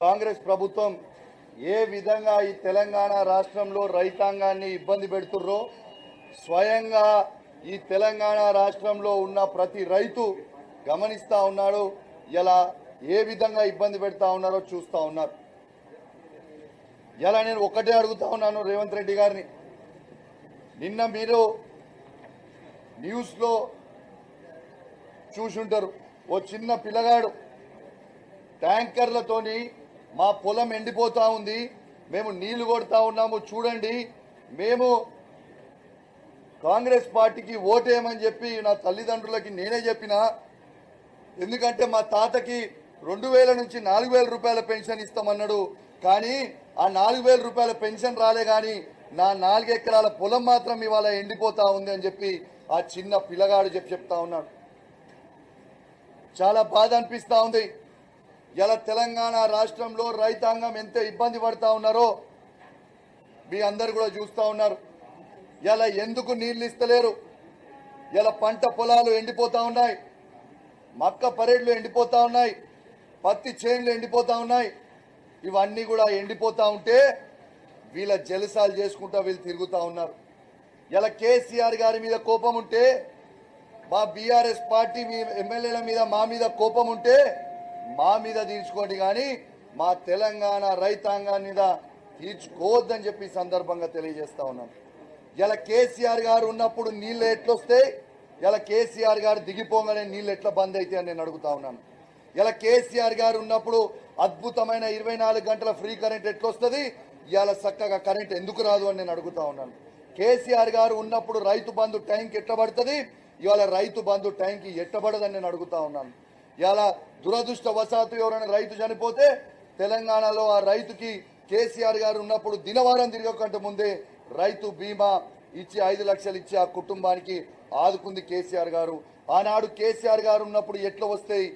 కాంగ్రెస్ ప్రభుత్వం ఏ విధంగా ఈ తెలంగాణ రాష్ట్రంలో రైతాంగాన్ని ఇబ్బంది పెడుతుర్రో స్వయంగా ఈ తెలంగాణ రాష్ట్రంలో ఉన్న ప్రతి రైతు గమనిస్తా ఉన్నాడు. ఇలా ఏ విధంగా ఇబ్బంది పెడతా ఉన్నారో చూస్తా ఉన్నారు. ఇలా నేను ఒకటే అడుగుతా ఉన్నాను రేవంత్ రెడ్డి గారిని, నిన్న మీరు న్యూస్లో చూసుంటారు, ఓ చిన్న పిల్లగాడు ట్యాంకర్లతోని మా పొలం ఎండిపోతా ఉంది, మేము నీళ్లు కొడతా ఉన్నాము, చూడండి మేము కాంగ్రెస్ పార్టీకి ఓటేయమని చెప్పి నా తల్లిదండ్రులకి నేనే చెప్పిన. ఎందుకంటే మా తాతకి 2000 నుంచి 4000 రూపాయల పెన్షన్ ఇస్తామన్నాడు, కానీ ఆ 4000 రూపాయల పెన్షన్ రాలే, కానీ నా 4 ఎకరాల పొలం మాత్రం ఇవాళ ఎండిపోతా ఉంది అని చెప్పి ఆ చిన్న పిల్లగాడు చెప్తా ఉన్నాడు. చాలా బాధ అనిపిస్తా ఉంది. ఇలా తెలంగాణ రాష్ట్రంలో రైతాంగం ఎంత ఇబ్బంది పడతా ఉన్నారో మీ అందరు కూడా చూస్తూ ఉన్నారు. ఇలా ఎందుకు నీళ్లు ఇస్తలేరు, ఇలా పంట పొలాలు ఎండిపోతా ఉన్నాయి, మక్క పరేడ్లు ఎండిపోతా ఉన్నాయి, పత్తి చేన్లు ఎండిపోతా ఉన్నాయి. ఇవన్నీ కూడా ఎండిపోతా ఉంటే వీళ్ళ జలసాలు చేసుకుంటా వీళ్ళు తిరుగుతూ ఉన్నారు. ఇలా కేసీఆర్ గారి మీద కోపం ఉంటే, మా బీఆర్ఎస్ పార్టీ మీ ఎమ్మెల్యేల మీద మా మీద కోపం ఉంటే మా మీద తీర్చుకోండి, కానీ మా తెలంగాణ రైతాంగం మీద తీర్చుకోవద్దని చెప్పి సందర్భంగా తెలియజేస్తా ఉన్నాను. ఇలా కేసీఆర్ గారు ఉన్నప్పుడు నీళ్ళు ఎట్లొస్తాయి, ఇలా కేసీఆర్ గారు దిగిపోగానే నీళ్ళు ఎట్లా బంద్ అయితే అని నేను అడుగుతా ఉన్నాను. ఇలా కేసీఆర్ గారు ఉన్నప్పుడు అద్భుతమైన 24 గంటల ఫ్రీ కరెంట్ ఎట్లొస్తుంది, ఇవాళ చక్కగా కరెంట్ ఎందుకు రాదు అని నేను అడుగుతా ఉన్నాను. కేసీఆర్ గారు ఉన్నప్పుడు రైతు బంధు టైంకి ఎట్టబడుతుంది, ఇవాళ రైతు బంధు టైంకి ఎట్టబడదని నేను అడుగుతా ఉన్నాను. ఇవాళ దురదృష్టవశాత్తు ఎవరైనా రైతు చనిపోతే తెలంగాణలో ఆ రైతుకి కేసీఆర్ గారు ఉన్నప్పుడు దినవారం తిరగకంటే ముందే రైతు బీమా ఇచ్చి 5 లక్షలు ఇచ్చి ఆ కుటుంబానికి ఆదుకుంది కేసీఆర్ గారు. ఆనాడు కేసీఆర్ గారు ఉన్నప్పుడు ఎట్లా వస్తాయి